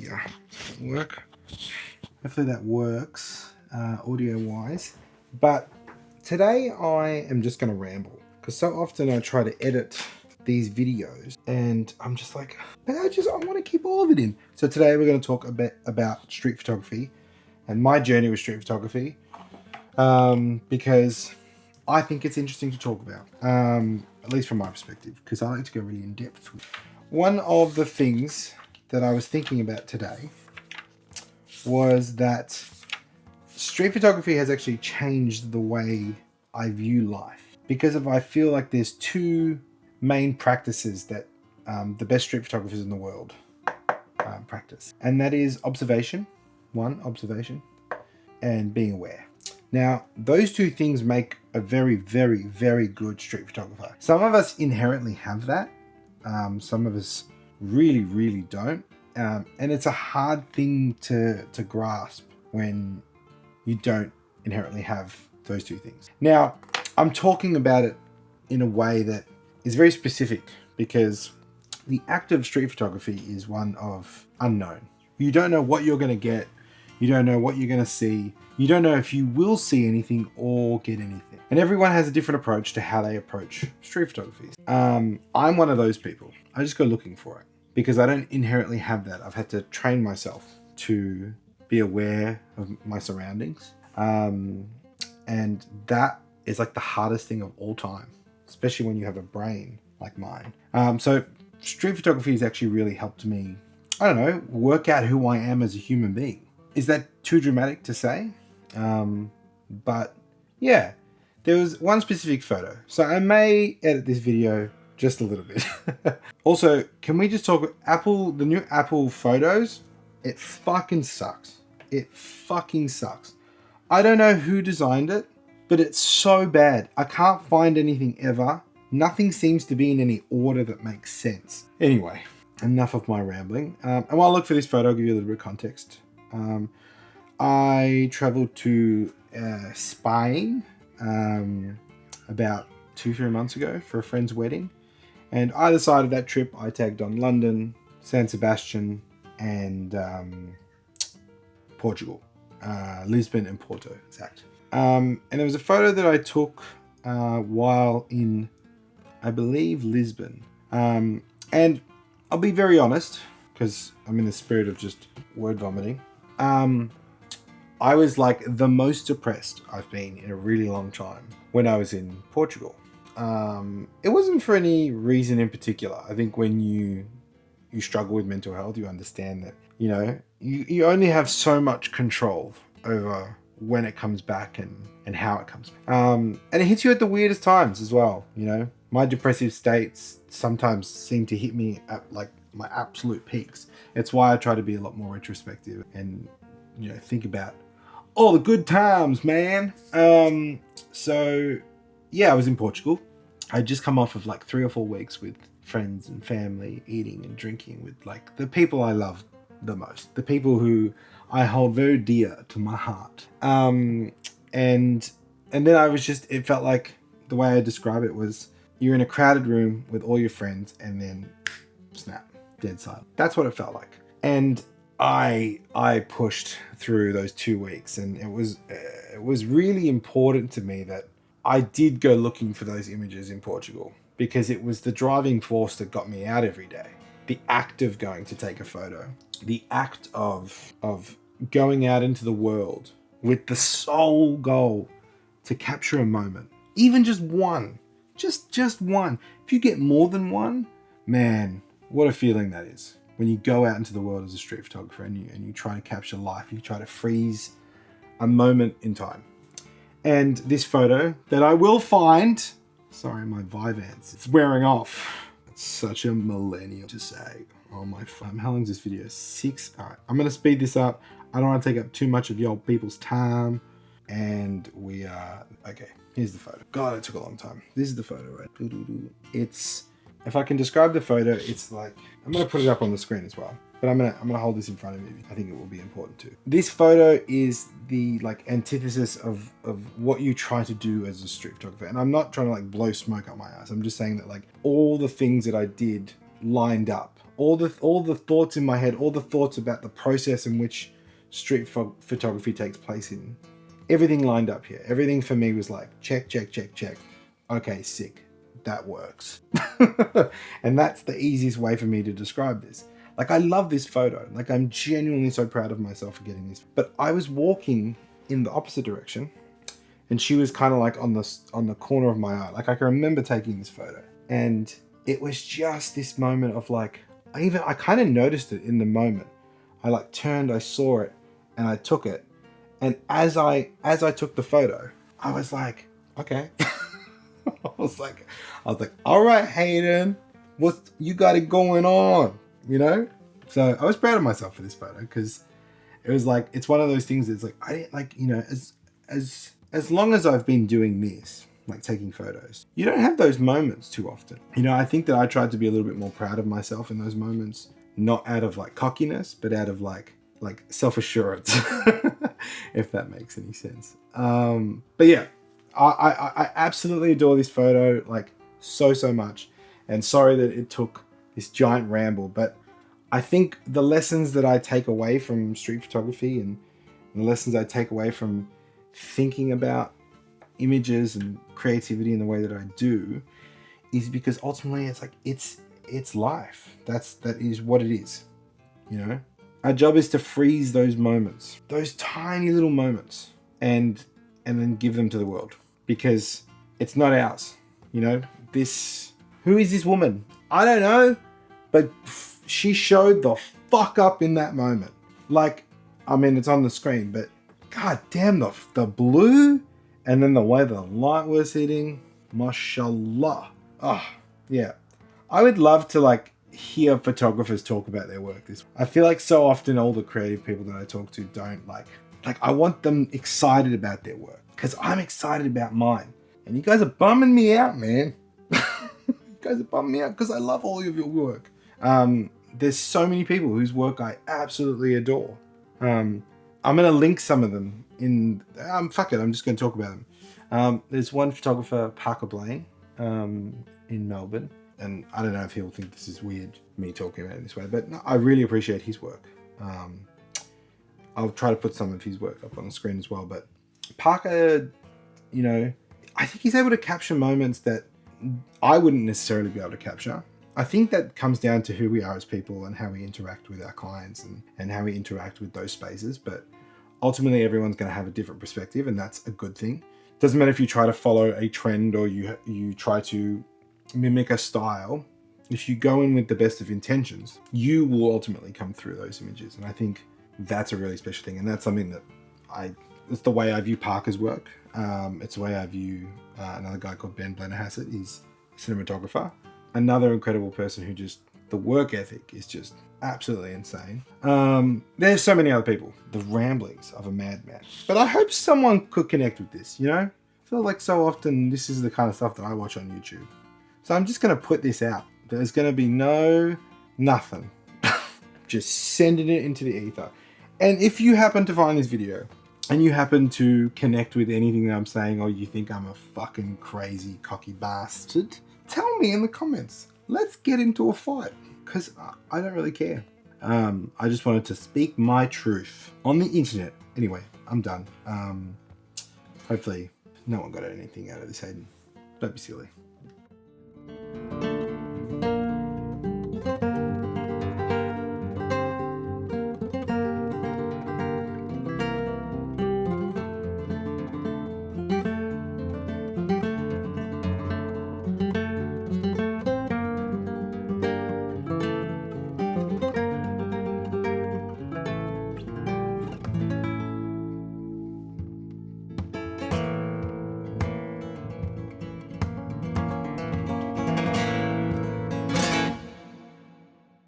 here. Work. Hopefully that works audio wise. But today I am just going to ramble because so often I try to edit these videos and I'm just like, I want to keep all of it in. So today we're going to talk a bit about street photography and my journey with street photography because I think it's interesting to talk about, at least from my perspective, because I like to go really in depth. One of the things that I was thinking about today was that street photography has actually changed the way I view life, because I feel like there's two main practices that the best street photographers in the world practice, and that is observation, and being aware. Now, those two things make a very, very, very good street photographer. Some of us inherently have that. Some of us really, really don't. And it's a hard thing to grasp when you don't inherently have those two things. Now, I'm talking about it in a way that is very specific because the act of street photography is one of unknown. You don't know what you're going to get. You don't know what you're going to see. You don't know if you will see anything or get anything. And everyone has a different approach to how they approach street photography. I'm one of those people. I just go looking for it because I don't inherently have that. I've had to train myself to be aware of my surroundings. And that is like the hardest thing of all time, especially when you have a brain like mine. So street photography has actually really helped me, I don't know, work out who I am as a human being. Is that too dramatic to say? But yeah, there was one specific photo. So I may edit this video just a little bit. Also, can we just talk Apple, the new Apple photos? It fucking sucks. It fucking sucks. I don't know who designed it, but it's so bad. I can't find anything ever. Nothing seems to be in any order that makes sense. Anyway, enough of my rambling. And while I look for this photo, I'll give you a little bit of context. I traveled to Spain about 2-3 months ago for a friend's wedding. And either side of that trip, I tagged on London, San Sebastian, and Portugal. Lisbon and Porto, in fact. And there was a photo that I took while in, I believe, Lisbon. And I'll be very honest, because I'm in the spirit of just word vomiting. I was like the most depressed I've been in a really long time when I was in Portugal. It wasn't for any reason in particular. I think when you struggle with mental health, you understand that, you know, you only have so much control over when it comes back and how it comes back. And it hits you at the weirdest times as well. You know, my depressive states sometimes seem to hit me at like my absolute peaks. It's why I try to be a lot more retrospective and, you know, think about all the good times, man. So yeah, I was in Portugal. I'd just come off of like 3 or 4 weeks with friends and family, eating and drinking with like the people I love the most, the people who I hold very dear to my heart. And then I was just, it felt like the way I describe it was you're in a crowded room with all your friends and then snap, dead silent. That's what it felt like. And I pushed through those 2 weeks, and it was really important to me that I did go looking for those images in Portugal, because it was the driving force that got me out every day. The act of going to take a photo, the act of going out into the world with the sole goal to capture a moment, even just one, just one. If you get more than one, man, what a feeling that is. When you go out into the world as a street photographer and you try to capture life, you try to freeze a moment in time. And this photo that I will find, sorry, my Vyvanse, it's wearing off. It's such a millennial to say. Oh my phone. How long is this video? 6. All right, I'm going to speed this up. I don't want to take up too much of y'all people's time. And we are, okay, here's the photo. God, it took a long time. This is the photo, right? It's, if I can describe the photo, it's like, I'm going to put it up on the screen as well. But I'm gonna hold this in front of me. I think it will be important too. This photo is the like antithesis of what you try to do as a street photographer. And I'm not trying to like blow smoke up my ass. I'm just saying that like all the things that I did lined up all the thoughts in my head, all the thoughts about the process in which street photography takes place in, everything lined up here. Everything for me was like, check, check, check, check. Okay, sick. That works. And that's the easiest way for me to describe this. Like, I love this photo. Like, I'm genuinely so proud of myself for getting this. But I was walking in the opposite direction, and she was kind of like on the corner of my eye. Like, I can remember taking this photo, and it was just this moment of like, I kind of noticed it in the moment. I like turned, I saw it, and I took it. And as I took the photo, I was like, okay. I was like, all right, Hayden, what you got it going on, you know? So I was proud of myself for this photo, because it was like, it's one of those things that's like, I didn't like, you know, as long as I've been doing this, like taking photos, you don't have those moments too often. You know, I think that I tried to be a little bit more proud of myself in those moments, not out of like cockiness, but out of like self-assurance, if that makes any sense. But yeah, I absolutely adore this photo, like so much. And sorry that it took this giant ramble, but I think the lessons that I take away from street photography and the lessons I take away from thinking about images and creativity in the way that I do is because ultimately it's like, it's life. That is what it is, you know? Our job is to freeze those moments, those tiny little moments, and then give them to the world, because it's not ours. You know, who is this woman? I don't know, but she showed the fuck up in that moment. Like, I mean, it's on the screen, but god damn, the blue, and then the way the light was hitting, mashallah. Oh, yeah. I would love to like hear photographers talk about their work. I feel like so often all the creative people that I talk to don't like I want them excited about their work, because I'm excited about mine. And you guys are bumming me out, man. You guys are bumming me out because I love all of your work. There's so many people whose work I absolutely adore. I'm going to link some of them in... fuck it, I'm just going to talk about them. There's one photographer, Parker Blaine, in Melbourne. And I don't know if he'll think this is weird, me talking about it this way, but no, I really appreciate his work. I'll try to put some of his work up on the screen as well. But Parker, you know, I think he's able to capture moments that I wouldn't necessarily be able to capture. I think that comes down to who we are as people and how we interact with our clients and how we interact with those spaces. But ultimately, everyone's going to have a different perspective, and that's a good thing. Doesn't matter if you try to follow a trend or you try to mimic a style. If you go in with the best of intentions, you will ultimately come through those images. And I think that's a really special thing. And that's something that it's the way I view Parker's work. It's the way I view another guy called Ben Blennerhassett. He's a cinematographer. Another incredible person who just, the work ethic is just absolutely insane. There's so many other people. The ramblings of a madman. But I hope someone could connect with this, you know? I feel like so often this is the kind of stuff that I watch on YouTube. So I'm just going to put this out. There's going to be nothing. Just sending it into the ether. And if you happen to find this video and you happen to connect with anything that I'm saying, or you think I'm a fucking crazy cocky bastard, tell me in the comments. Let's get into a fight, because I don't really care. I just wanted to speak my truth on the internet. Anyway, I'm done. Hopefully no one got anything out of this, Hayden. Don't be silly.